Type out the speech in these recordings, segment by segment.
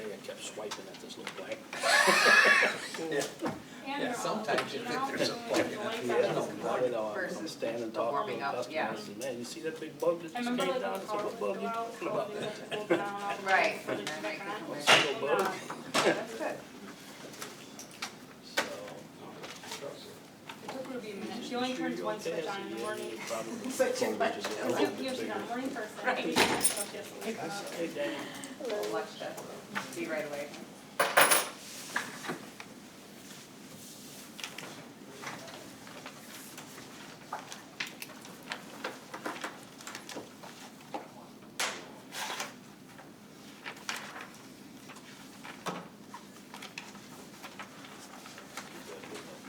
day I kept swiping at this little blank. Yeah, sometimes you think there's a bug in it. I'm standing talking to customers, yeah. I said, man, you see that big bug that I just remember came like down? when It's the a car little would bug, go you out, talking about we would that? have to go down all the way Right. for the That makes it different- clear. It's a little bug. That's good. So, It took Ruby a minute, she only turns one switch on in the morning. Such a much. She's not a morning person. Right. So she has to wake up. hey, Dan. We'll watch that. Be right away.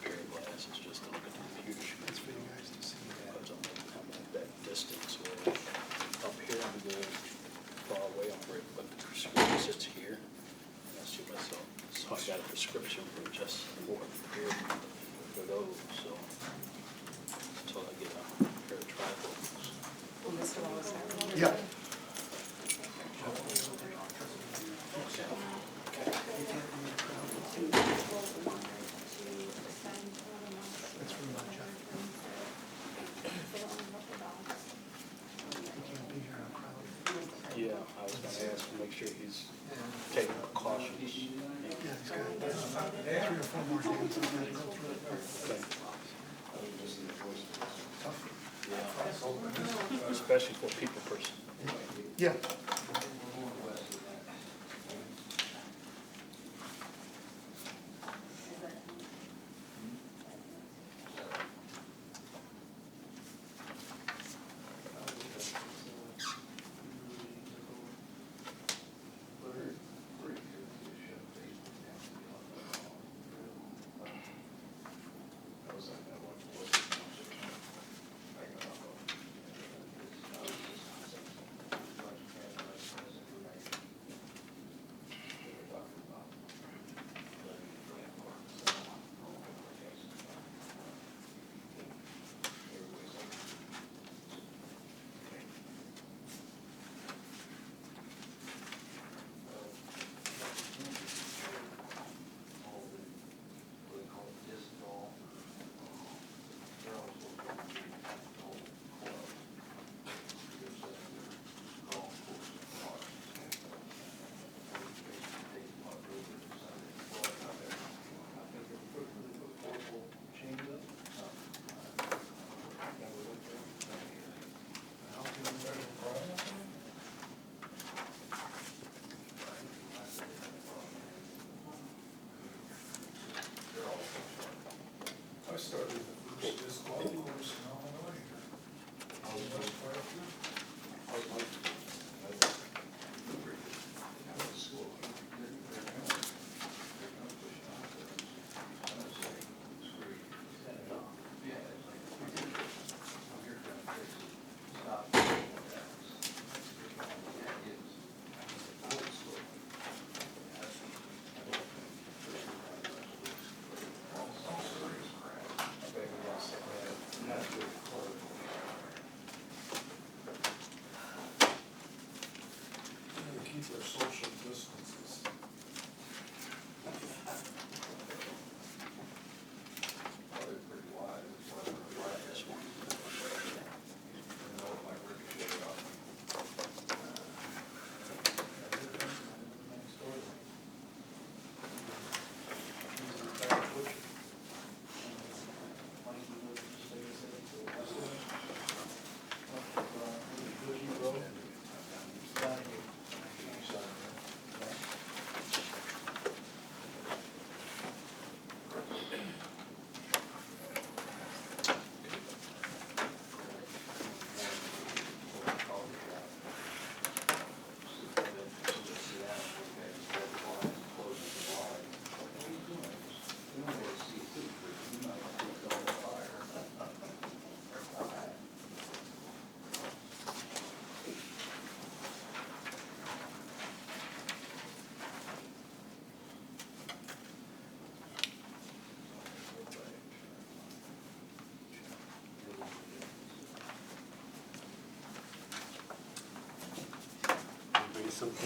Pair of glasses just to look at the computer screen. That's for you guys to see that. Because I'm at that distance where up here I'm going far away, I'm where but the prescription sits here. And I see myself, so I got a prescription for just for those, so until I get a pair of trifles. Yeah. That's from my check. He can't be here on Friday. Yeah, I was gonna ask to make sure he's taking precautions. Yeah, he's got 3 or 4 more days he's got to go through. Tough. Yeah, especially for a people person. Yeah.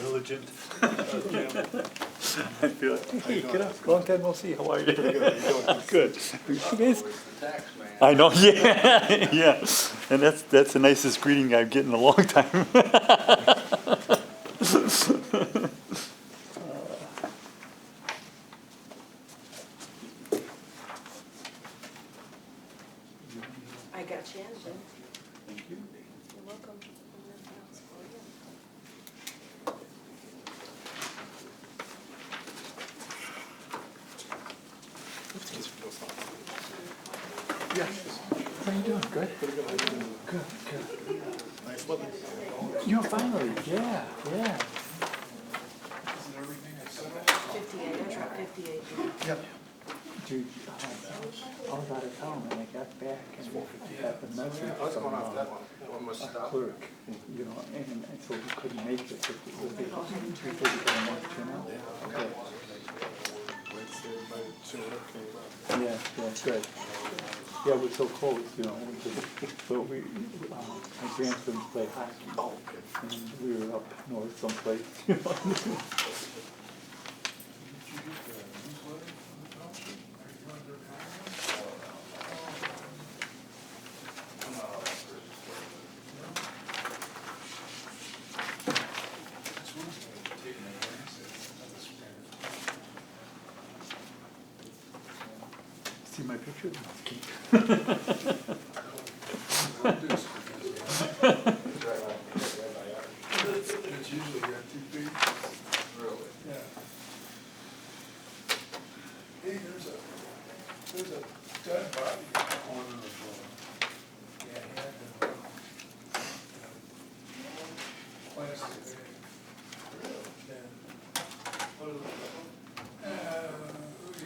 diligent. I feel like, hey, get up, long time no see, how are you? Good. You guys? I know, yeah, yeah. And that's the nicest greeting I've get in a long time. I got you, Angela. Thank you. You're welcome. Yes. How you doing? Good? Good, good. You're finally, yeah, yeah. 58, I dropped 58. Yep. Dude, I was out of town and I got back and I got the message from a clerk, you know, and so he couldn't make it. But they want to turn out. Okay. Yeah, yeah, good. Yeah, we're so close, you know, but my grandson played hockey. And we were up north someplace, you know. See my picture? It's usually got 2 feet. Really? Yeah. Hey, there's a dead body in the corner of the, yeah, he had been, plastic bag. Really? Yeah. What is it?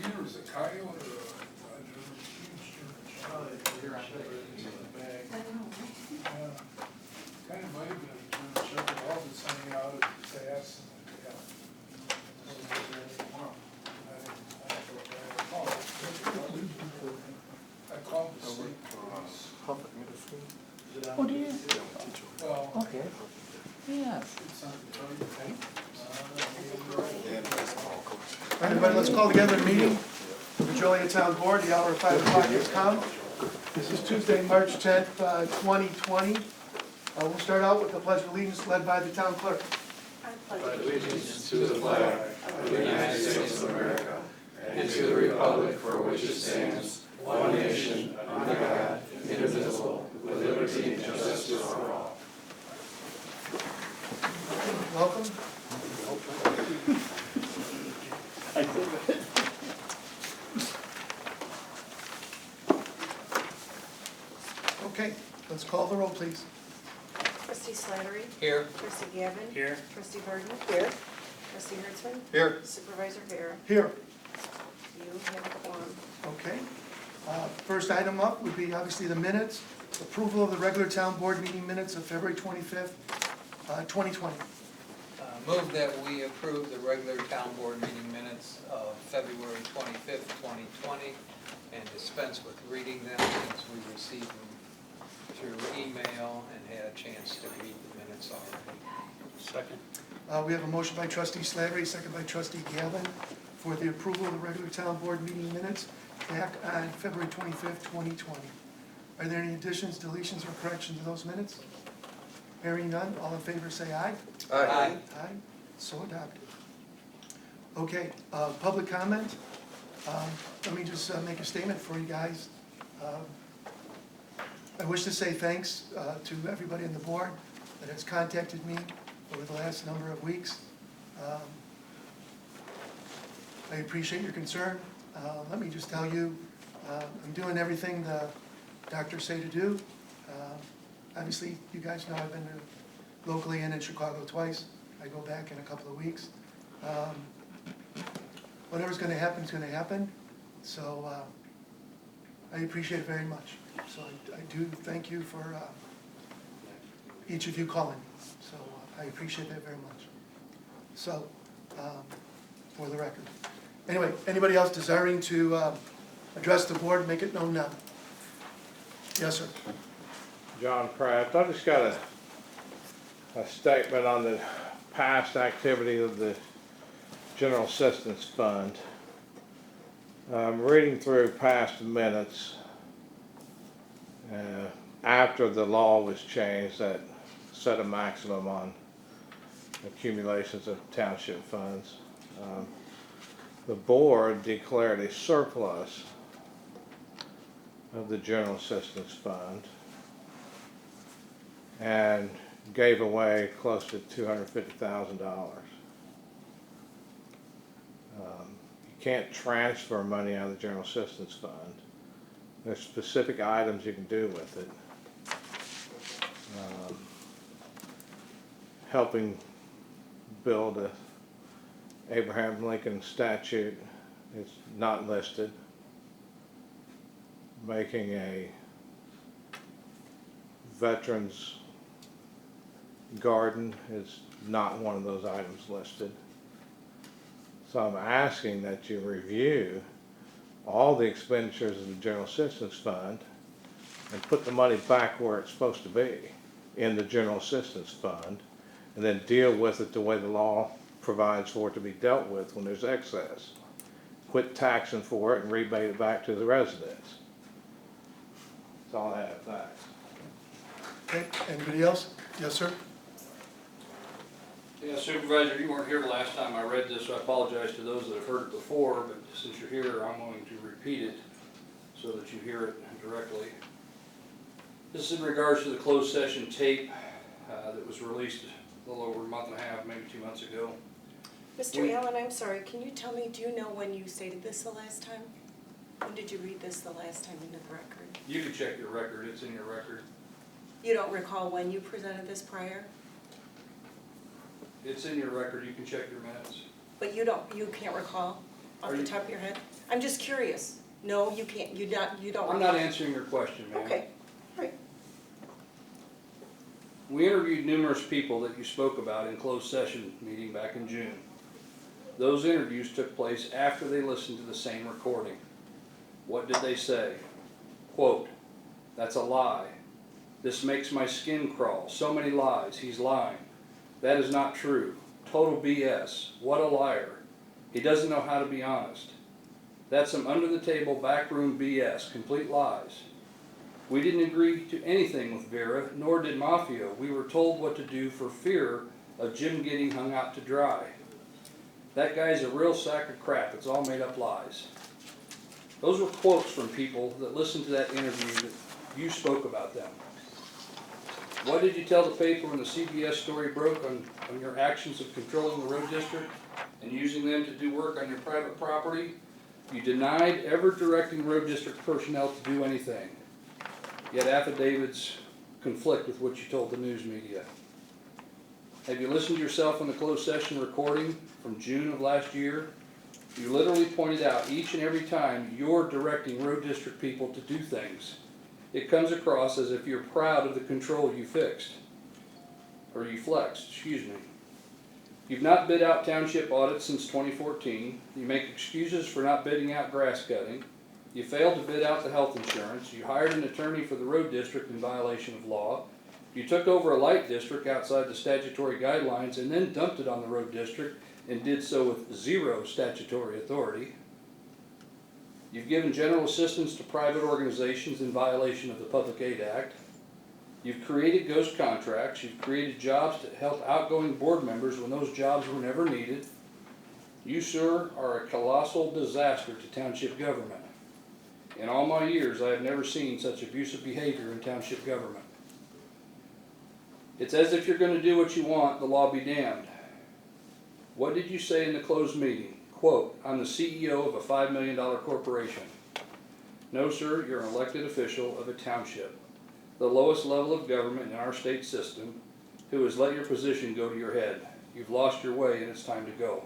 Either was a coyote or a huge German shepherd in the bag. Yeah. Kind of might have been a German shepherd, all of it's hanging out of his ass and yeah. I called the state police. Oh, do you? Well, Okay. Yes. it's on Everybody, let's call together a meeting of the Joliet Town Board. The hour of 5 o'clock has come. This is Tuesday, March 10th, 2020. We'll start out with the Pledge of Allegiance led by the Town Clerk. I pledge allegiance to the flag of the United States of America and to the republic for which it stands, one nation, under God, indivisible, with liberty and justice for all. Welcome. Okay, let's call the roll, please. Trustee Slattery? Here. Trustee Gavin? Here. Trustee Burden? Here. Trustee Hertzman? Here. Supervisor Vera? Here. You have a quorum. Okay. First item up would be obviously the minutes. Approval of the regular town board meeting minutes of February 25th, 2020. Move that we approve the regular town board meeting minutes of February 25th, 2020, and dispense with reading them since we received them through email and had a chance to read the minutes already. Second. We have a motion by trustee Slattery, second by trustee Gavin for the approval of the regular town board meeting minutes back on February 25th, 2020. Are there any additions, deletions, or corrections to those minutes? Hearing none, all in favor say aye. Aye. Aye, so adopted. Okay, public comment. Let me just make a statement for you guys. I wish to say thanks to everybody on the board that has contacted me over the last number of weeks. I appreciate your concern. Let me just tell you, I'm doing everything the doctors say to do. Obviously, you guys know I've been to locally and in Chicago twice. I go back in a couple of weeks. Whatever's going to happen is going to happen. So I appreciate it very much. So I do thank you for each of you calling. So I appreciate that very much. So for the record. Anyway, anybody else desiring to address the board, make it known now. Yes, sir. John Pratt. I just got a statement on the past activity of the General Assistance Fund. Reading through past minutes, after the law was changed that set a maximum on accumulations of township funds, the board declared a surplus of the General Assistance Fund and gave away close to $250,000. You can't transfer money out of the General Assistance Fund. There's specific items you can do with it. Helping build a Abraham Lincoln statue is not listed. Making a veterans garden is not one of those items listed. So I'm asking that you review all the expenditures of the General Assistance Fund and put the money back where it's supposed to be, in the General Assistance Fund, and then deal with it the way the law provides for it to be dealt with when there's excess. Quit taxing for it and rebate it back to the residents. That's all I have, thanks. Okay, anybody else? Yes, sir? Yeah, Supervisor, you weren't here the last time I read this, so I apologize to those that have heard it before, but since you're here, I'm going to repeat it so that you hear it directly. This is in regards to the closed session tape that was released a little over a month and a half, maybe 2 months ago. Mr. Allen, I'm sorry, can you tell me, do you know when you stated this the last time? When did you read this the last time into the record? You can check your record, it's in your record. You don't recall when you presented this prior? It's in your record, you can check your minutes. But you can't recall off Are the you- top of your head? I'm just curious. No, you can't, you don't. I'm not answering your question, ma'am. Okay, right. We interviewed numerous people that you spoke about in closed session meeting back in June. Those interviews took place after they listened to the same recording. What did they say? Quote, "That's a lie. This makes my skin crawl. So many lies. He's lying. That is not true. Total BS. What a liar. He doesn't know how to be honest. That's some under-the-table backroom BS. Complete lies. We didn't agree to anything with Vera, nor did Mafia. We were told what to do for fear of Jim getting hung out to dry. That guy's a real sack of crap. It's all made up lies." Those were quotes from people that listened to that interview that you spoke about them. What did you tell the paper when the CBS story broke on your actions of controlling the road district and using them to do work on your private property? You denied ever directing road district personnel to do anything. Yet affidavits conflict with what you told the news media. Have you listened to yourself in the closed session recording from June of last year? You literally pointed out each and every time you're directing road district people to do things. It comes across as if you're proud of the control you fixed, or you flexed, excuse me. You've not bid out township audits since 2014. You make excuses for not bidding out grass cutting. You failed to bid out the health insurance. You hired an attorney for the road district in violation of law. You took over a light district outside the statutory guidelines and then dumped it on the road district and did so with zero statutory authority. You've given general assistance to private organizations in violation of the Public Aid Act. You've created ghost contracts. You've created jobs to help outgoing board members when those jobs were never needed. You, sir, are a colossal disaster to township government. In all my years, I have never seen such abusive behavior in township government. It's as if you're going to do what you want, the law be damned. What did you say in the closed meeting? Quote, "I'm the CEO of a $5 million corporation." No, sir, you're an elected official of a township, the lowest level of government in our state system, who has let your position go to your head. You've lost your way and it's time to go.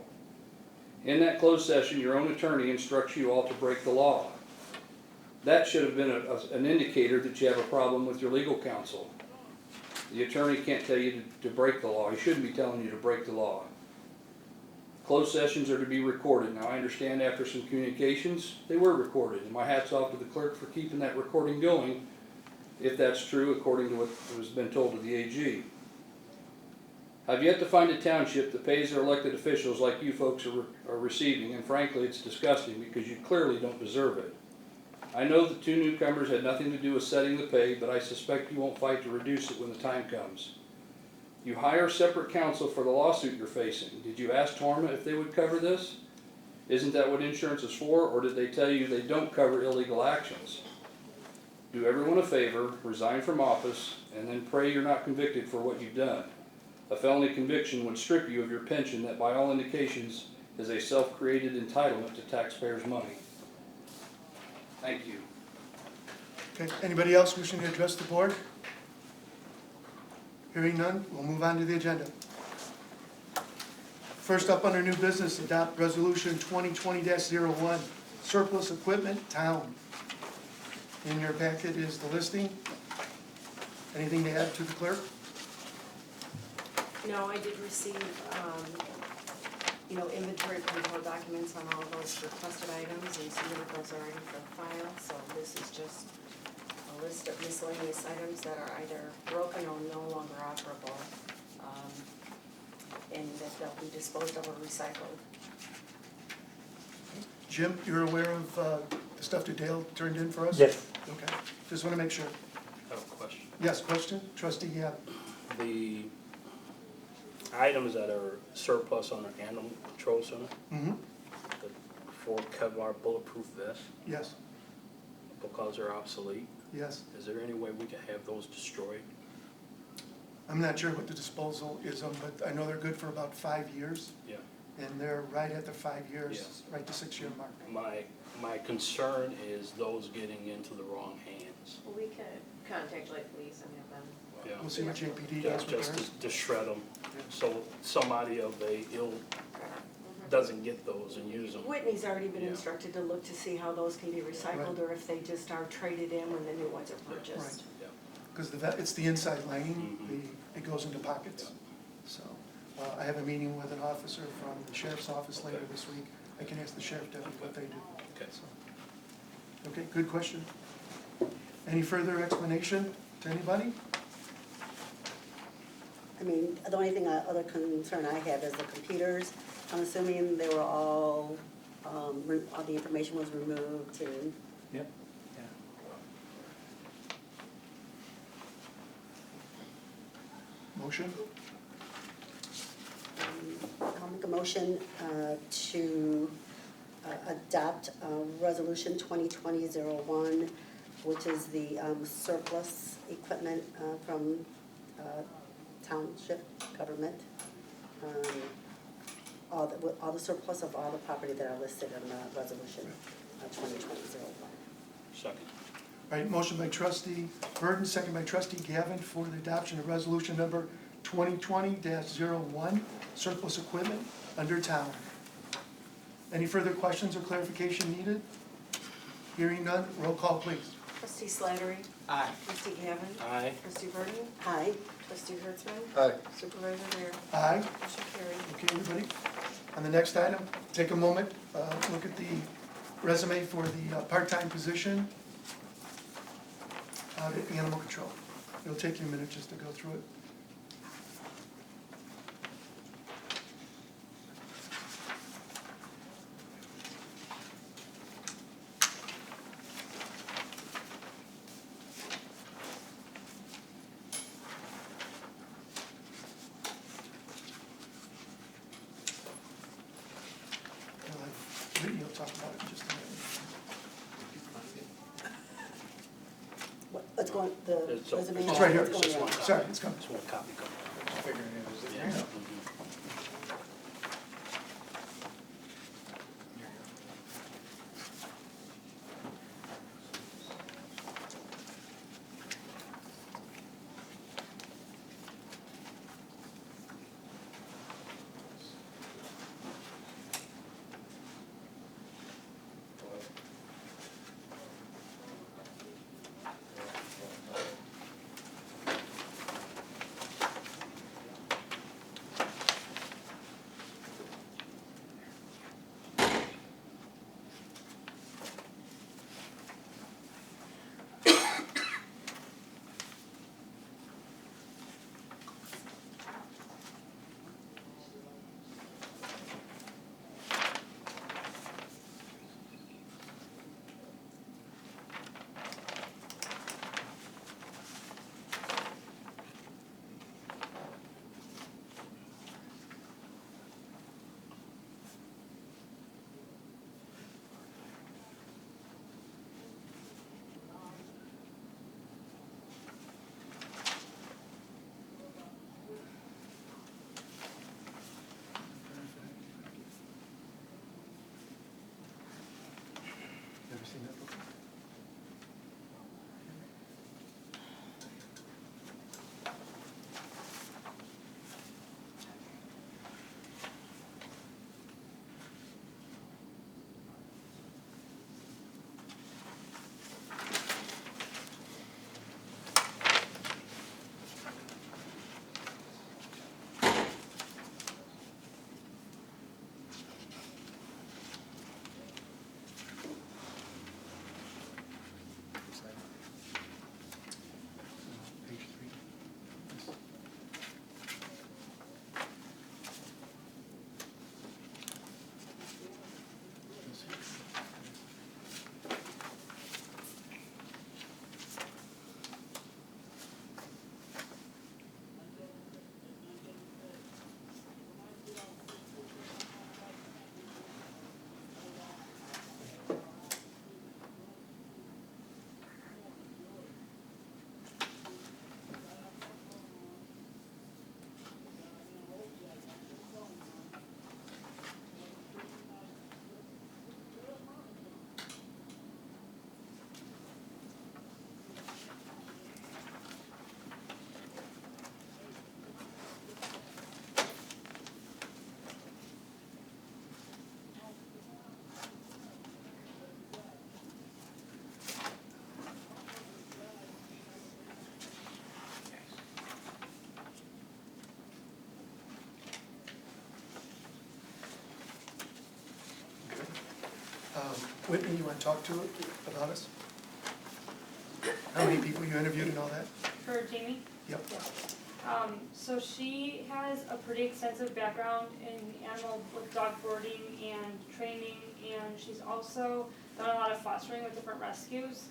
In that closed session, your own attorney instructs you all to break the law. That should have been an indicator that you have a problem with your legal counsel. The attorney can't tell you to break the law. He shouldn't be telling you to break the law. Closed sessions are to be recorded. Now, I understand after some communications, they were recorded, and my hat's off to the clerk for keeping that recording going, if that's true, according to what has been told to the AG. I've yet to find a township that pays their elected officials like you folks are receiving, and frankly, it's disgusting because you clearly don't deserve it. I know the two newcomers had nothing to do with setting the pay, but I suspect you won't fight to reduce it when the time comes. You hire separate counsel for the lawsuit you're facing. Did you ask Torma if they would cover this? Isn't that what insurance is for, or did they tell you they don't cover illegal actions? Do everyone a favor, resign from office, and then pray you're not convicted for what you've done. A felony conviction would strip you of your pension that by all indications is a self-created entitlement to taxpayers' money. Thank you. Okay, anybody else wishing to address the board? Hearing none, we'll move on to the agenda. First up under new business, adopt resolution 2020-01, surplus equipment town. In your packet is the listing. Anything to add to the clerk? No, I did receive, inventory control documents on all those requested items and submitted those already for the file. So this is just a list of miscellaneous items that are either broken or no longer operable, and that they'll be disposed of or recycled. Jim, you're aware of the stuff that Dale turned in for us? Yes. Okay, just want to make sure. I have a question. Yes, question? Trustee, yeah. The items that are surplus on our animal control center, Mm-hmm, the 4 Kevlar bulletproof vests, yes, because they're obsolete, yes. is there any way we can have those destroyed? I'm not sure what the disposal is on, but I know they're good for about 5 years, Yeah. and they're right at the 5 years, Yes. right to 6-year mark. My concern is those getting into the wrong hands. Well, we could contact like police and have them. Yeah. We'll see what JPD does with Just theirs. to shred them, Yeah. so somebody of a ill doesn't get those and use them. Whitney's already been Yeah. instructed to look to see how those can be recycled, or if they just are traded in when the new ones are purchased. Yeah. Because it's the inside lining, Mhm. it goes into pockets. So, I have a meeting with an officer from the sheriff's office later Okay. this week. I can ask the sheriff deputy what they do. Okay. So, okay, good question. Any further explanation to anybody? I mean, the only thing, other concern I have is the computers. I'm assuming they were all the information was removed and, Yep. Motion? I'll make a motion to adopt Resolution 2020-01, which is the surplus equipment from township government. All the surplus of all the property that are listed in the resolution 2020-01. Second. All right, motion by trustee Burton, second by trustee Gavin for the adoption of resolution number 2020-01, surplus equipment under town. Any further questions or clarification needed? Hearing none, roll call please. Trustee Slattery? Aye. Trustee Gavin? Aye. Trustee Burden? Aye. Trustee Hertzman? Aye. Supervisor Lear? Aye. Motion carried. Okay, everybody. On the next item, take a moment, look at the resume for the part-time position out at Animal Control. It'll take you a minute just to go through it. Whitney will talk about it in just a minute. What's going, the It's over. resume? It's right here. What's going on? Sorry, it's coming. Just one copy coming. Figuring it was in Yeah. there. seen that before? Page 3. Whitney, you want to talk to it about us? How many people you interviewed and all that? For Jamie? Yep. So she has a pretty extensive background in animal with dog boarding and training, and she's also done a lot of fostering with different rescues.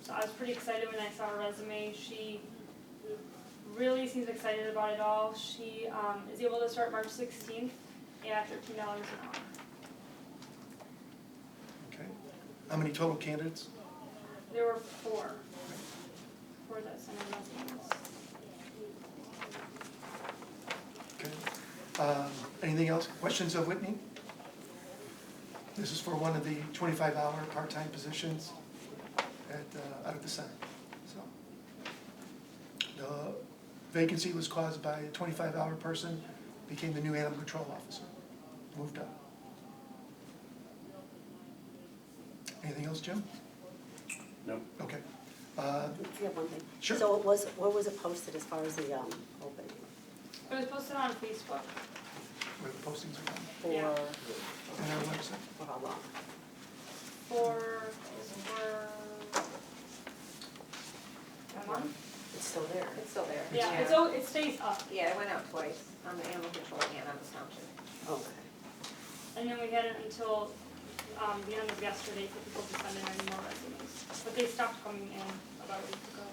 So I was pretty excited when I saw her resume. She really seems excited about it all. She is able to start March 16th at $13 an hour. Okay. How many total candidates? There were four that sent in resumes. Okay. Anything else? Questions of Whitney? This is for one of the 25-hour part-time positions out of the center. So the vacancy was caused by a 25-hour person, became the new animal control officer, moved up. Anything else, Jim? No. Okay. I have one thing. Sure. So where was it posted as far as the opening? It was posted on Facebook. Where the postings are on? For, Yeah. On our website? for how long? For a month? It's still there. It's still there. Yeah, it stays up. Yeah, it went out twice, on the animal control and on the township. Okay. And then we had it until the end of yesterday for people to send in any more resumes. But they stopped coming in about a week ago.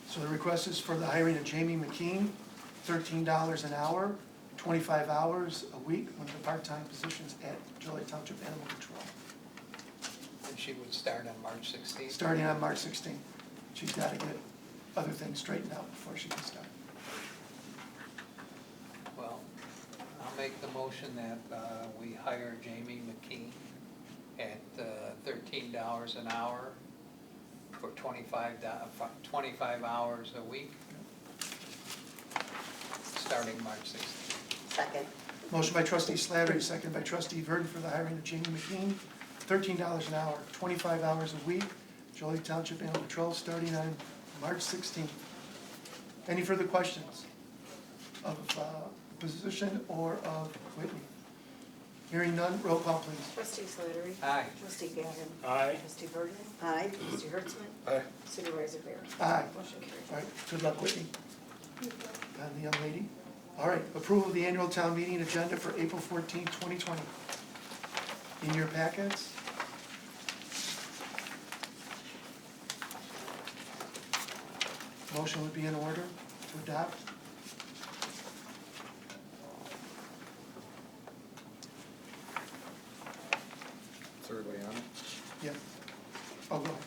So the request is for the hiring of Jamie McKean, $13 an hour, 25 hours a week, one of the part-time positions at Joliet Township Animal Control. And she would start on March 16th. Starting on March 16th. She's got to get other things straightened out before she can start. Well, I'll make the motion that we hire Jamie McKean at $13 an hour for 25 hours a week, starting March 16th. Second. Motion by trustee Slattery, second by trustee Verdon for the hiring of Jamie McKean, $13 an hour, 25 hours a week, Joliet Township Animal Control, starting on March 16th. Any further questions of position or of Whitney? Hearing none, roll call please. Trustee Slattery? Aye. Trustee Gavin? Aye. Trustee Burden? Aye. Trustee Hertzman? Aye. Supervisor Bear? Aye. Motion carried. All right, good luck, Whitney. And the young lady. All right, approval of the annual town meeting agenda for April 14, 2020. In your packets. Motion would be in order to adopt. Third way on it. Yeah. Oh, go ahead.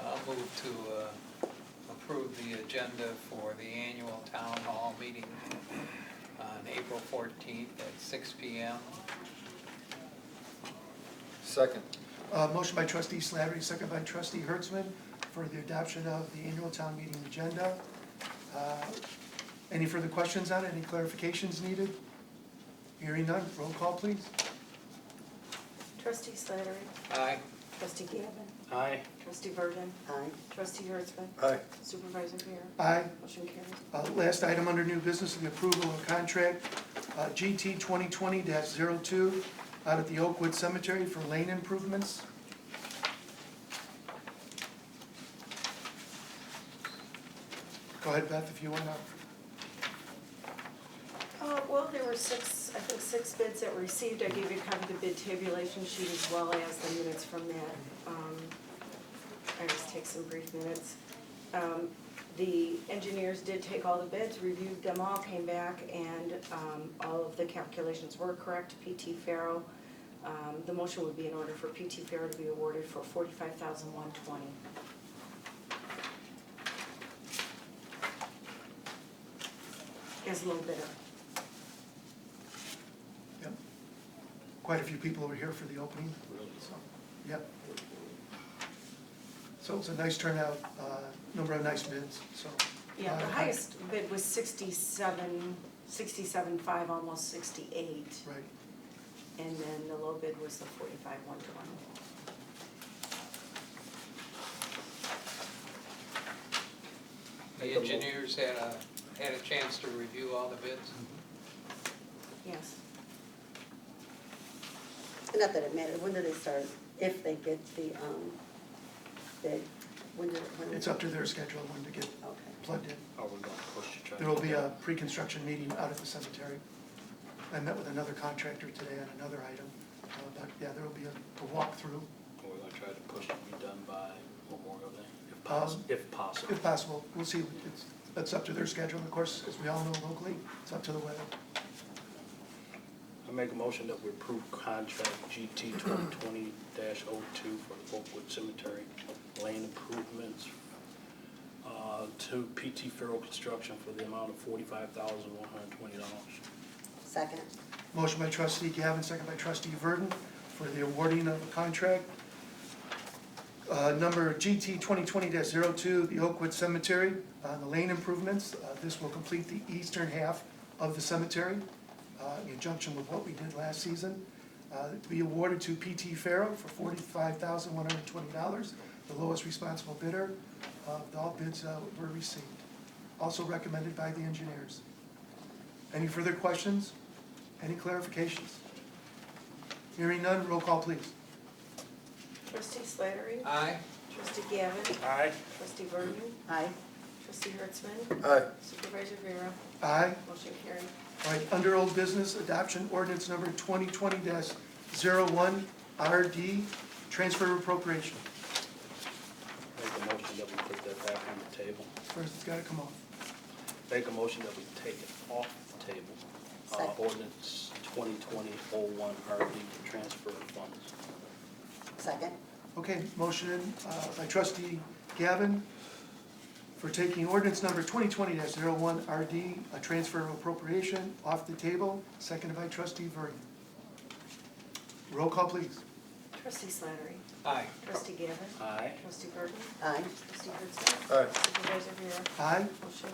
I'll move to approve the agenda for the annual town hall meeting on April 14th at 6 PM. Second. Motion by trustee Slattery, second by trustee Hertzman for the adoption of the annual town meeting agenda. Any further questions on it? Any clarifications needed? Hearing none, roll call please. Trustee Slattery. Aye. Trustee Gavin. Aye. Trustee Burden. Aye. Trustee Hertzman. Aye. Supervisor Vera. Aye. Motion carries. Last item under new business is the approval of contract GT 2020-02 out at the Oakwood Cemetery for lane improvements. Go ahead, Beth, if you want to. Well, there were six bids that were received. I gave you a copy of the bid tabulation sheet as well as the minutes from that. I just take some brief minutes. The engineers did take all the bids, reviewed them all, came back, and all of the calculations were correct. PT Farrow, the motion would be in order for PT Farrow to be awarded for $45,120. As a little bidder. Yep. Quite a few people were here for the opening. So, yep. So it's a nice turnout, number of nice bids, so. Yeah, the highest bid was 67.5, almost 68. Right. And then the low bid was the 45,120. The engineers had a chance to review all the bids. Yes. Not that it matters, when do they start, if they get the, bid, when It's up to their schedule when to get Okay. plugged in. Are we gonna push to try? There will be a pre-construction meeting out at the cemetery. I met with another contractor today on another item, but yeah, there will be a walkthrough, Or we're gonna try to push it to be done by Memorial Day, if possible. if possible. We'll see, that's up to their schedule, of course, as we all know locally, it's up to the weather. I make a motion that we approve contract GT 2020-02 for the Oakwood Cemetery lane improvements to PT Farrow Construction for the amount of $45,120. Second. Motion by trustee Gavin, second by trustee Verdon for the awarding of a contract. Number GT 2020-02, the Oakwood Cemetery, the lane improvements. This will complete the eastern half of the cemetery in conjunction with what we did last season. To be awarded to PT Farrow for $45,120, the lowest responsible bidder. All bids were received. Also recommended by the engineers. Any further questions? Any clarifications? Hearing none, roll call please. Trustee Slattery. Aye. Trustee Gavin. Aye. Trustee Burden. Aye. Trustee Hertzman. Aye. Supervisor Vera. Aye. Motion carried. All right, under old business, adoption ordinance number 2020-01, RD, transfer of appropriation. Make a motion that we put that back on the table. First, it's gotta come off. Make a motion that we take it off the table. Second. Ordinance 2020-01 RD for transfer of funds. Second. Okay, motion by trustee Gavin for taking ordinance number 2020-01 RD, a transfer of appropriation off the table, seconded by trustee Verdon. Roll call please. Trustee Slattery. Aye. Trustee Gavin. Aye. Trustee Burden. Aye. Trustee Hertzman. Aye. Supervisor Vera. Aye. Motion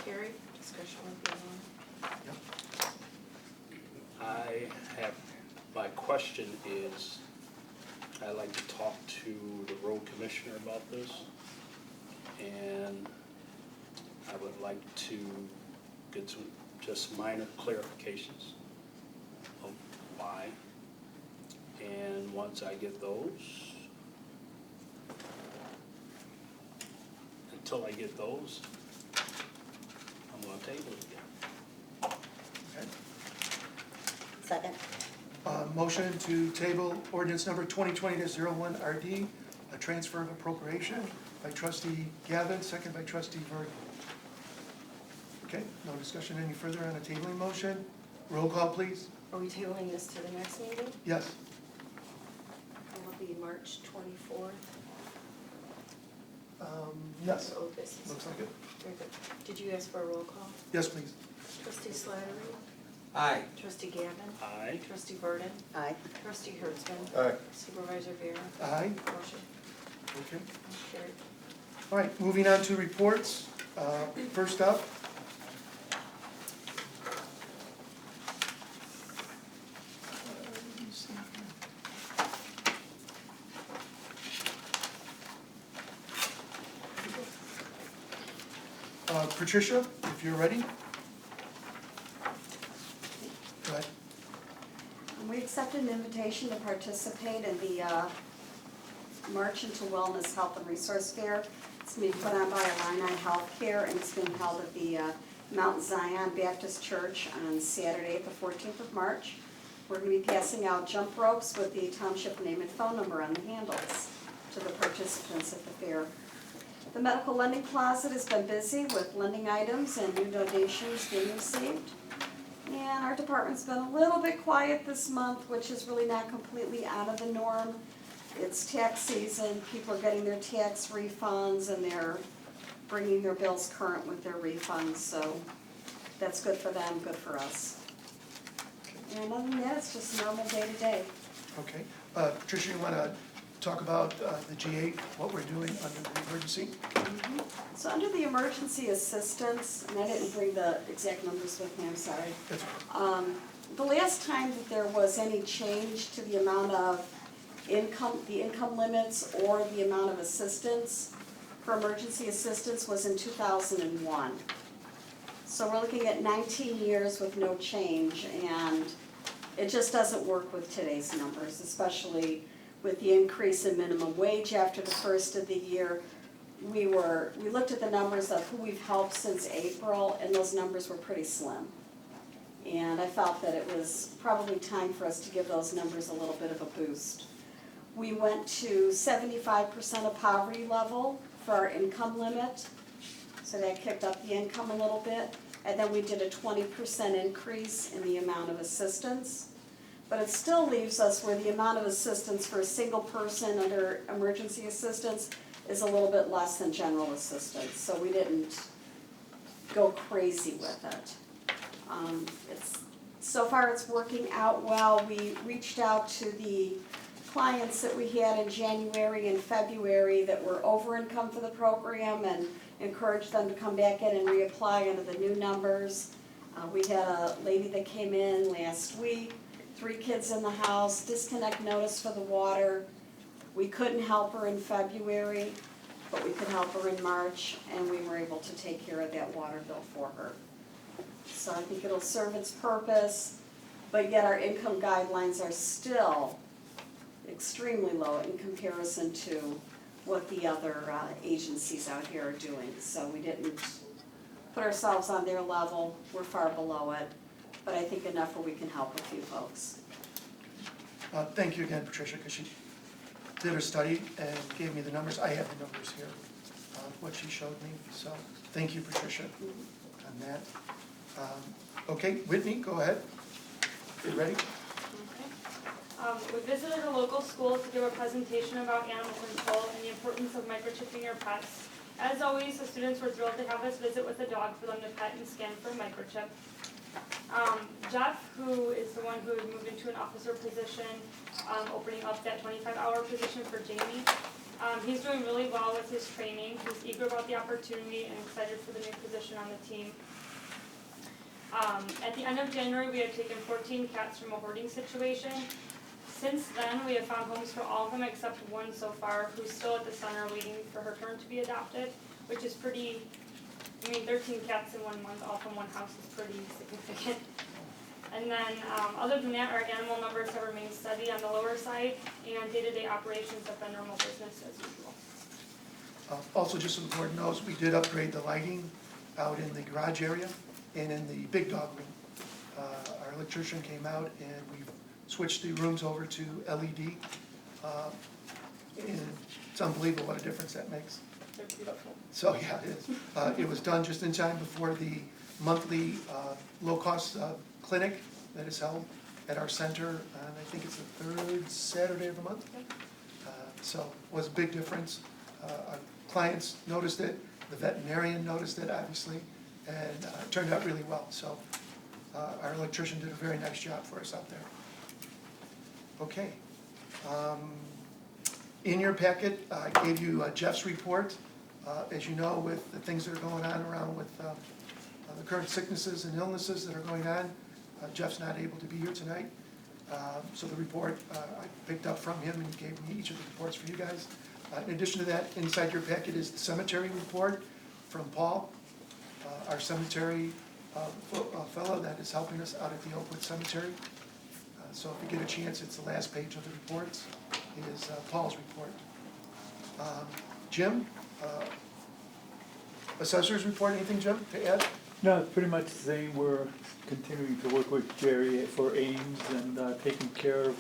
carried. Discussion will be on. My question is, I'd like to talk to the road commissioner about this. And I would like to get some just minor clarifications of why. And once I get those, until I get those, I'm gonna table it again. Okay. Second. Motion to table ordinance number 2020-01 RD, a transfer of appropriation by trustee Gavin, second by trustee Verdon. Okay, no discussion any further on a tabling motion. Roll call, please. Are we tabling this to the next meeting? Yes. It will be March 24th. Yes, Old business. looks like it. Very good. Did you ask for a roll call? Yes, please. Trustee Slattery. Aye. Trustee Gavin? Aye. Trustee Burden? Aye. Trustee Herzman? Aye. Supervisor Vera? Aye. Motion Okay. carried. All right, moving on to reports. First up. Let me see here. Patricia, if you're ready. Go ahead. We accepted an invitation to participate in the March into Wellness Health and Resource Fair. It's being put on by Illini Healthcare, and it's being held at the Mount Zion Baptist Church on Saturday, the 14th of March. We're going to be passing out jump ropes with the township name and phone number on the handles to the participants at the fair. The medical lending closet has been busy with lending items and new donations being received. And our department's been a little bit quiet this month, which is really not completely out of the norm. It's tax season, people are getting their tax refunds, and they're bringing their bills current with their refunds, so that's good for them, good for us. And other than that, it's just normal day to day. Okay. Patricia, you want to talk about the G8, what we're doing under the emergency? So under the emergency assistance, and I didn't bring the exact numbers with me, I'm sorry. That's okay. The last time that there was any change to the amount of income, the income limits or the amount of assistance for emergency assistance was in 2001. So we're looking at 19 years with no change, and it just doesn't work with today's numbers, especially with the increase in minimum wage after the first of the year. We looked at the numbers of who we've helped since April, and those numbers were pretty slim. And I felt that it was probably time for us to give those numbers a little bit of a boost. We went to 75% of poverty level for our income limit, so that kicked up the income a little bit. And then we did a 20% increase in the amount of assistance. But it still leaves us where the amount of assistance for a single person under emergency assistance is a little bit less than general assistance, so we didn't go crazy with it. So far it's working out well. We reached out to the clients that we had in January and February that were over income for the program and encouraged them to come back in and reapply under the new numbers. We had a lady that came in last week, 3 kids in the house, disconnect notice for the water. We couldn't help her in February, but we could help her in March, and we were able to take care of that water bill for her. So I think it'll serve its purpose, but yet our income guidelines are still extremely low in comparison to what the other agencies out here are doing. So we didn't put ourselves on their level, we're far below it, but I think enough where we can help a few folks. Thank you again, Patricia, because she did her study and gave me the numbers. I have the numbers here, what she showed me. So thank you, Patricia, on that. Okay, Whitney, go ahead. You ready? Okay. We visited a local school to give a presentation about animal control and the importance of microchipping your pets. As always, the students were thrilled to have us visit with a dog for them to pet and scan for a microchip. Jeff, who is the one who had moved into an officer position, opening up that 25-hour position for Jamie, he's doing really well with his training. He's eager about the opportunity and excited for the new position on the team. At the end of January, we had taken 14 cats from a hoarding situation. Since then, we have found homes for all of them except one so far, who's still at the center waiting for her turn to be adopted, which is pretty, 13 cats in 1 month, all from one house, is pretty significant. And then, other than that, our animal numbers have remained steady on the lower side, and day-to-day operations have been normal business as usual. Also, just so the board knows, we did upgrade the lighting out in the garage area and in the big dog room. Our electrician came out and we've switched the rooms over to LED. And it's unbelievable what a difference that makes. They're beautiful. So, yeah, it is. It was done just in time before the monthly low-cost clinic that is held at our center, and I think it's the 3rd Saturday of the month. So it was a big difference. Our clients noticed it, the veterinarian noticed it, obviously, and it turned out really well. So Our electrician did a very nice job for us out there. Okay. In your packet, I gave you Jeff's report. As you know, with the things that are going on around with the current sicknesses and illnesses that are going on, Jeff's not able to be here tonight. So the report I picked up from him, and he gave me each of the reports for you guys. In addition to that, inside your packet is the cemetery report from Paul, our cemetery fellow that is helping us out at the Oakwood Cemetery. So if you get a chance, it's the last page of the reports, is Paul's report. Jim, assessor's report, anything, Jim, to add? No, it's pretty much the same. We're continuing to work with Jerry for Ames and taking care of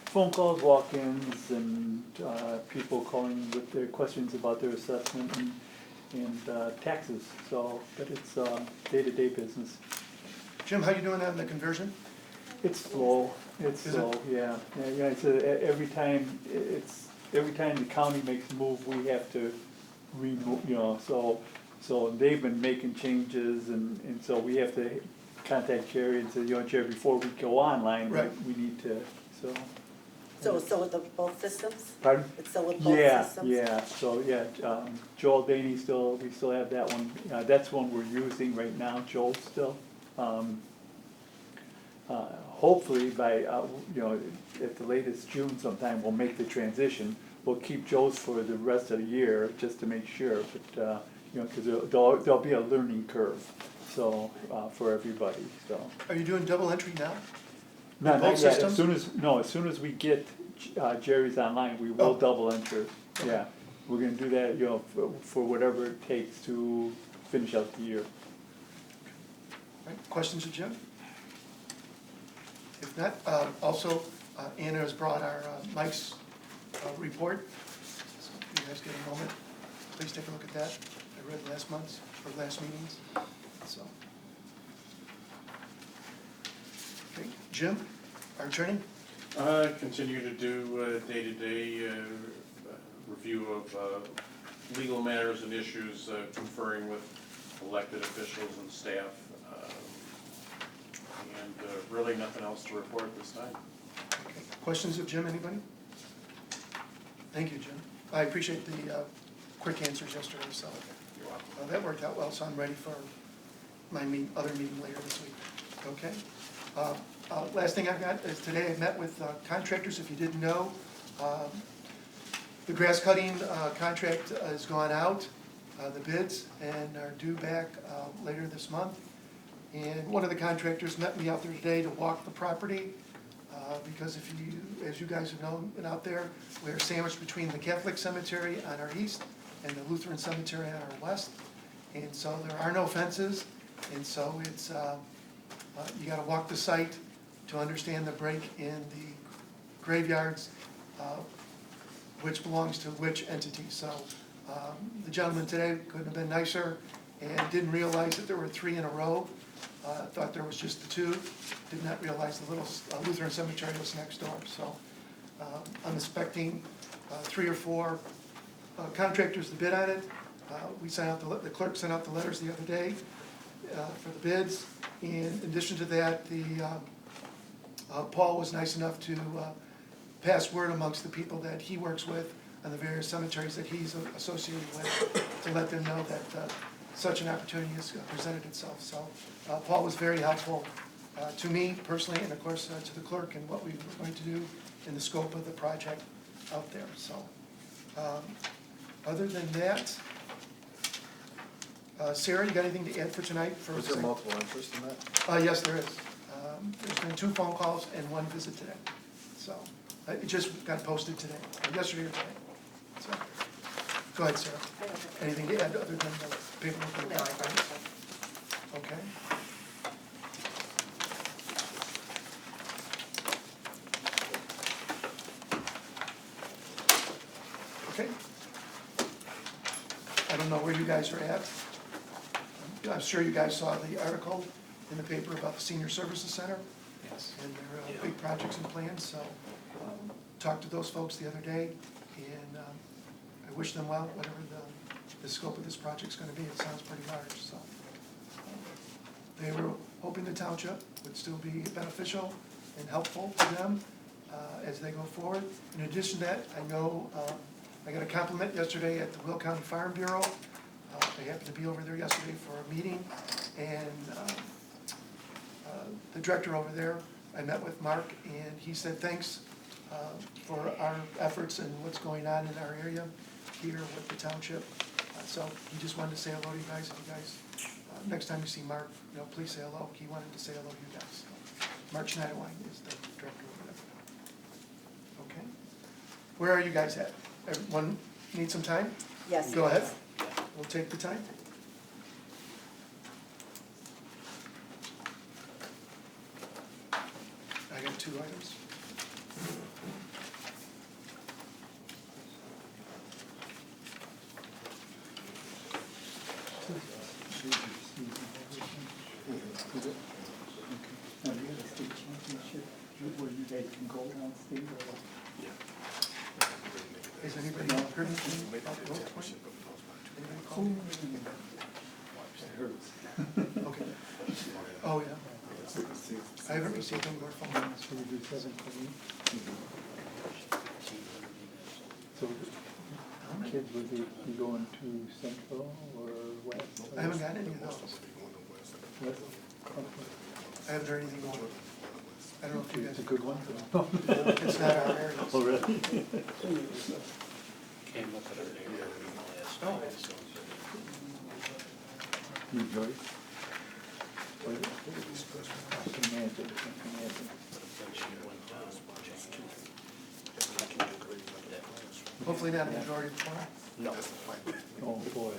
phone calls, walk-ins, and people calling with their questions about their assessment and taxes. So, but it's day-to-day business. Jim, how you doing on the conversion? It's slow. It's Is slow. Yeah. It's every time the county makes a move, we have to remove. So they've been making changes, and so we have to contact Jerry and say, Jerry, before we go online, Right. we need to. So it's still with both systems? Pardon? It's still with both systems? Yeah. So Joel Daney we still have that one. That's one we're using right now. Joel's still. Hopefully by at the latest June sometime we'll make the transition. We'll keep Joe's for the rest of the year just to make sure, but because there'll be a learning curve, so for everybody. So. Are you doing double entry now? Not Both yet. systems? As soon as we get Jerry's online, we will double enter. Yeah, we're gonna do that. For whatever it takes to finish out the year. Right. Questions of Jim? If not, also Anna has brought our Mike's report. So if you guys get a moment, please take a look at that. I read last month's or last meeting's. So. Okay, Jim, our attorney. Continue to do day-to-day review of legal matters and issues, conferring with elected officials and staff, and really nothing else to report this time. Okay. Questions of Jim, anybody? Thank you, Jim. I appreciate the quick answers yesterday, so You're welcome. that worked out well, so I'm ready for my other meeting later this week. Okay? Last thing I've got is today I met with contractors. If you didn't know, the grass cutting contract has gone out, the bids, and are due back later this month. And one of the contractors met me out there today to walk the property, because as you guys have known, been out there, we're sandwiched between the Catholic cemetery on our east and the Lutheran cemetery on our west. And so there are no fences, and so it's, you gotta walk the site to understand the break in the graveyards, which belongs to which entity. So the gentleman today couldn't have been nicer and didn't realize that there were 3 in a row. Thought there was just the 2, did not realize the little Lutheran cemetery was next door. So I'm expecting 3 or 4 contractors to bid on it. We sent out the clerk sent out the letters the other day for the bids. In addition to that, Paul was nice enough to pass word amongst the people that he works with on the various cemeteries that he's associated with to let them know that such an opportunity has presented itself. So Paul was very helpful to me personally, and of course to the clerk in what we were going to do in the scope of the project out there. So other than that, Sarah, you got anything to add for tonight? Was there multiple interest in that? Yes, there is. There's been 2 phone calls and 1 visit today. So it just got posted today, or yesterday or today. So go ahead, Sarah. Anything to add other than the paperwork? No, I don't think so. Okay. Okay. I don't know where you guys are at. I'm sure you guys saw the article in the paper about the Senior Services Center. Yes. And their big projects and plans, so talked to those folks the other day, and I wish them well, whatever the scope of this project's gonna be. It sounds pretty large, so. They were hoping the township would still be beneficial and helpful to them as they go forward. In addition to that, I know I got a compliment yesterday at the Will County Farm Bureau. I happened to be over there yesterday for a meeting, and the director over there, I met with Mark, and he said thanks for our efforts and what's going on in our area here with the township. So he just wanted to say hello to you guys. If you guys, next time you see Mark, please say hello. He wanted to say hello to you guys. So, Mark Schneiderwine is the director over there. Okay. Where are you guys at? Everyone need some time? Yes. Go ahead. We'll take the time. I got 2 items. Now, you have a state championship where you guys can go down state or what? Has anybody heard anything about the road point? Anybody call me? It hurts. Okay. Oh, yeah. I haven't received any more phone calls. So we do 7:20. So kids would be going to Central or West? I haven't gotten any of those. West? I haven't heard anything more. I don't know if you guys. It's a good one. It's not our area. Oh, really? Came up at our neighborhood meeting last night, so. You enjoy it? I can imagine, I can imagine. But then she went down, Hopefully not a majority of the farm, No. Oh, boy.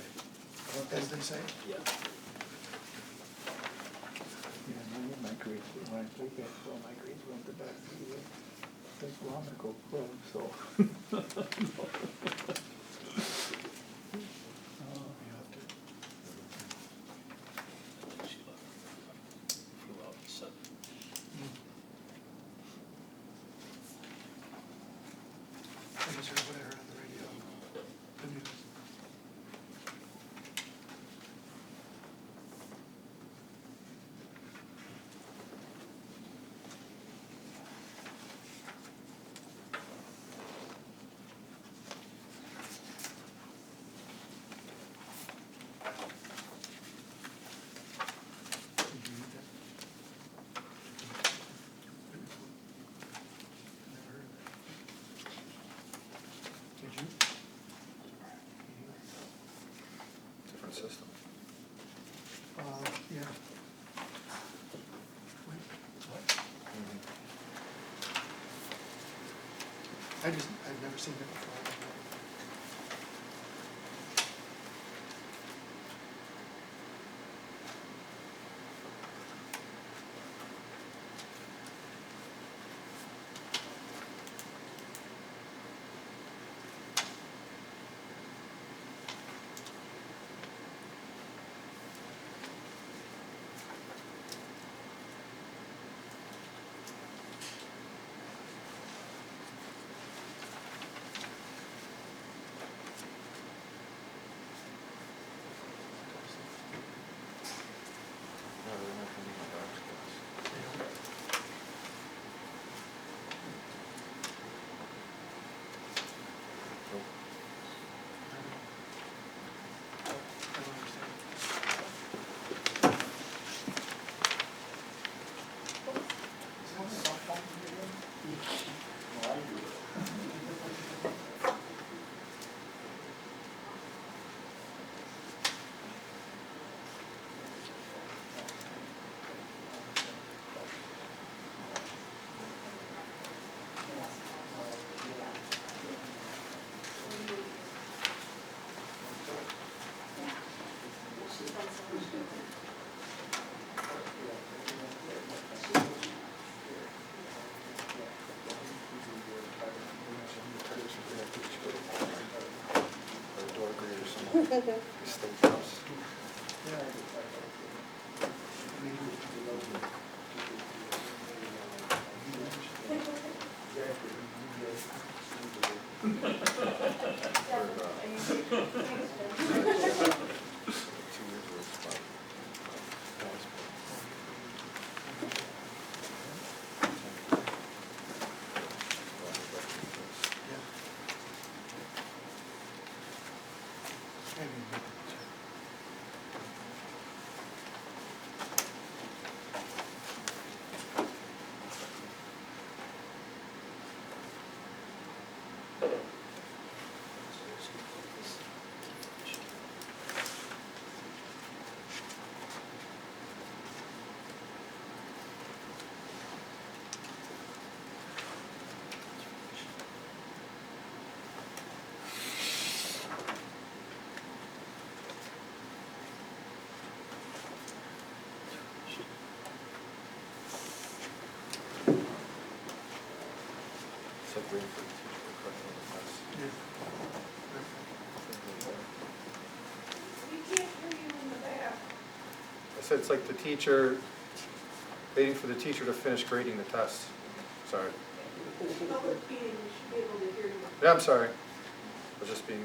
as they say. Yeah. Yeah, my grades, when I played basketball, my grades weren't the best either. That's why I'm gonna go pro, so. She left. Flew out at 7. I just heard what I heard on the radio. The news. Did you read that? Never heard of that. Did you? Different system. Yeah. Wait, what? I've never seen that before. No, they're not gonna be my dog's class. Nope. I don't understand. Or a door grade or something. Steakhouse. For, 2 years worth of said it's like the teacher, waiting for the teacher to finish grading the test. Sorry. Yeah, I'm sorry. I was just being.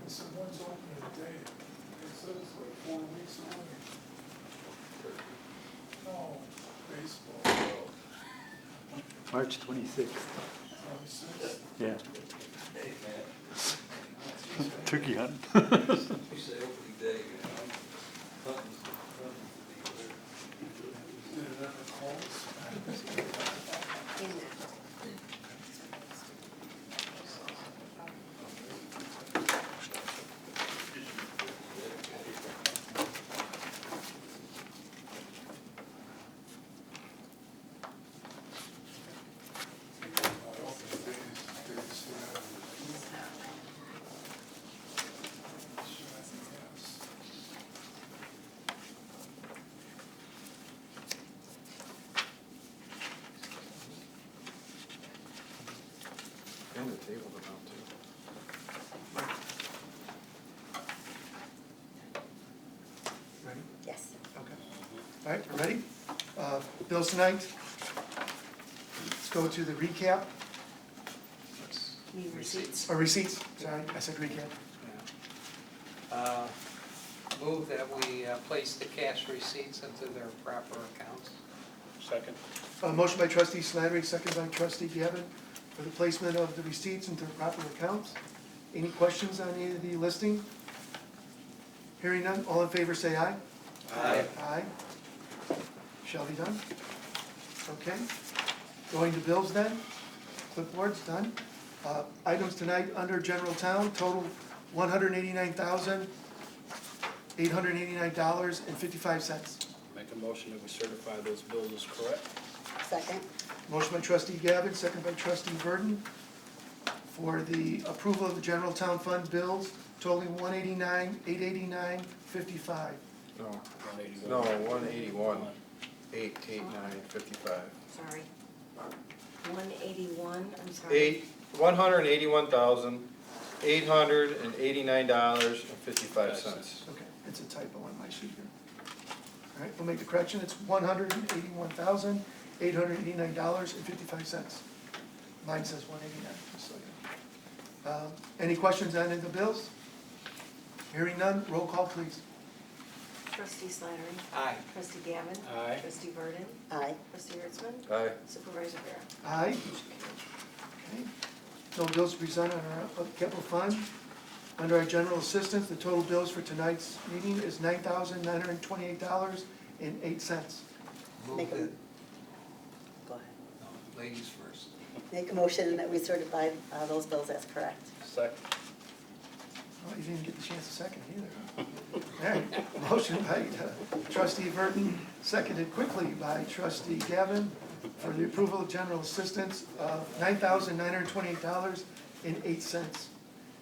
Someone's opening day. It says like 4 weeks away. No, baseball. March 26th. 26th. Yeah. Turkey hunting. You say opening day, Did it ever close? And the table amount too. Ready? Yes. Okay. All right, we're ready? Bills tonight. Let's go to the recap, Need receipts. or receipts, sorry, I said recap. Move that we place the cash receipts into their proper accounts. Second. Motion by trustee Slattery, second by trustee Gavin, for the placement of the receipts into proper accounts. Any questions on any of the listing? Hearing none, all in favor say aye. Aye. Aye. Shall be done. Okay. Going to bills then. Clipboard's done. Items tonight under general town, total $189,889.55. Make a motion that we certify those bills as correct. Second? Motion by trustee Gavin, second by trustee Burden, for the approval of the general town fund bills totaling $189,889.55. No, 181. no, 181, 889.55. Sorry. 181, I'm sorry. $181,889.55. Okay, it's a typo on my sheet here. All right, we'll make the correction, it's $181,889.55. Mine says 189, just so you know. Any questions on any of the bills? Hearing none, roll call please. Trustee Slattery. Aye. Trustee Gavin. Aye. Trustee Burden. Aye. Trustee Ritzman. Aye. Supervisor Vera. Aye. Okay. No bills to present on our capital fund. Under our general assistance, the total bills for tonight's meeting is $9,928.08. Move Make a- that, Go ahead. no, ladies first. Make a motion that we certify those bills as correct. Second. Well, you didn't get the chance to second either. All right, motion by trustee Burton, seconded quickly by trustee Gavin for the approval of general assistance of $9,928.08.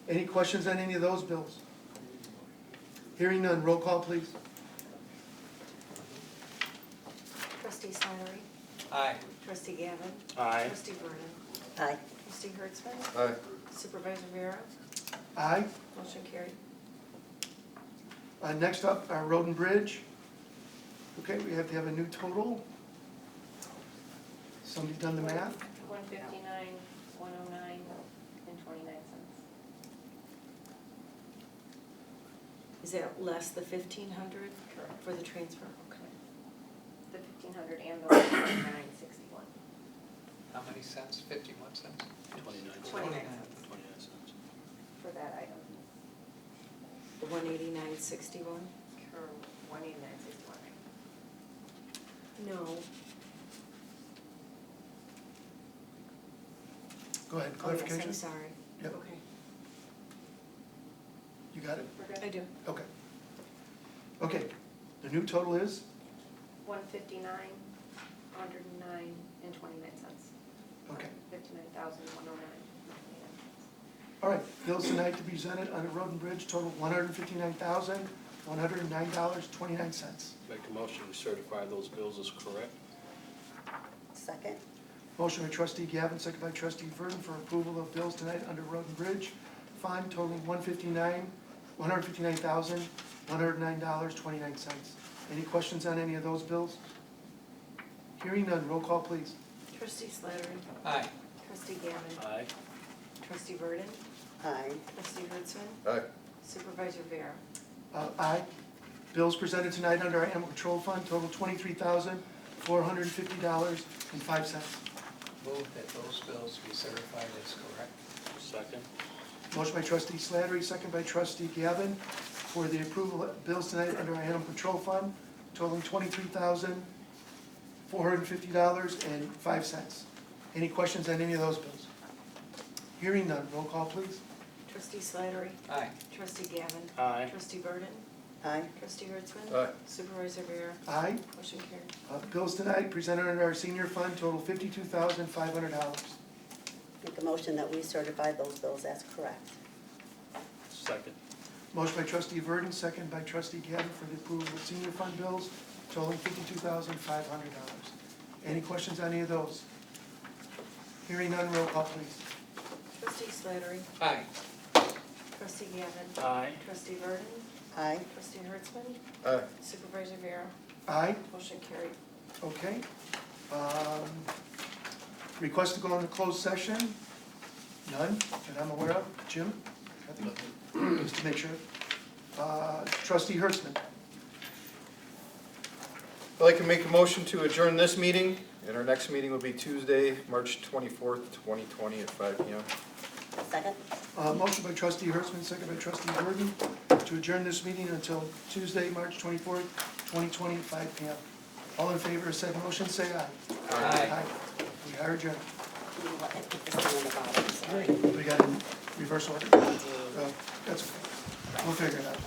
Any questions on any of those bills? Hearing none, roll call please. Trustee Slattery? Aye. Trustee Gavin? Aye. Trustee Vernon? Aye. Trustee Hertzman? Aye. Supervisor Vera? Aye. Motion carried. Next up, our road and bridge. Okay, we have to have a new total. Somebody done the math? 159, 109, and 29 cents. Is that less the 1,500 for the transfer? Okay. The 1,500 and the 109.61. How many cents? 51 cents? 29 cents. 29 cents. for that item, The 189.61? or 189.61. No. Go ahead, Oh, yes, clarification? I'm sorry. Yep. Okay. You got it? We're I good? do. Okay. Okay, the new total is? 159, 109, and 29 cents. Okay. 59,109. All right, bills tonight to be presented under road and bridge total $159,109.29. Make a motion to certify those bills as correct. Second? Motion by trustee Gavin, second by trustee Verdon for approval of bills tonight under road and bridge fund totaling $159,109.29. Any questions on any of those bills? Hearing none, roll call please. Trustee Slattery? Aye. Trustee Gavin? Aye. Trustee Vernon? Aye. Trustee Hertzman? Aye. Supervisor Vera? Aye. Bills presented tonight under our animal control fund total $23,450.05. Move that those bills be certified as correct. Second. Motion by trustee Slattery, second by trustee Gavin for the approval of bills tonight under our animal control fund totaling $23,450.05. Any questions on any of those bills? Hearing none, roll call please. Trustee Slattery? Aye. Trustee Gavin? Aye. Trustee Vernon? Aye. Trustee Hertzman? Aye. Supervisor Vera? Aye. Motion carried. Bills tonight presented under our senior fund total $52,500. Make a motion that we certify those bills as correct. Second. Motion by trustee Verdon, second by trustee Gavin for the approval of senior fund bills totaling $52,500. Any questions on any of those? Hearing none, roll call please. Trustee Slattery? Aye. Trustee Gavin? Aye. Trustee Vernon? Aye. Trustee Hertzman? Aye. Supervisor Vera? Aye. Motion carried. Okay. Request to go into closed session? None that I'm aware of. Jim? Nothing? Just to make sure. Trustee Hertzman? I'd like to make a motion to adjourn this meeting, and our next meeting will be Tuesday, March 24th, 2020 at 5 p.m. Second? Motion by trustee Hertzman, second by trustee Verdon to adjourn this meeting until Tuesday, March 24th, 2020 at 5 p.m. All in favor of said motion, say aye. Aye. We are adjourned. I put this thing on the bottom, sorry. We got in reverse order. That's okay. We'll figure it out.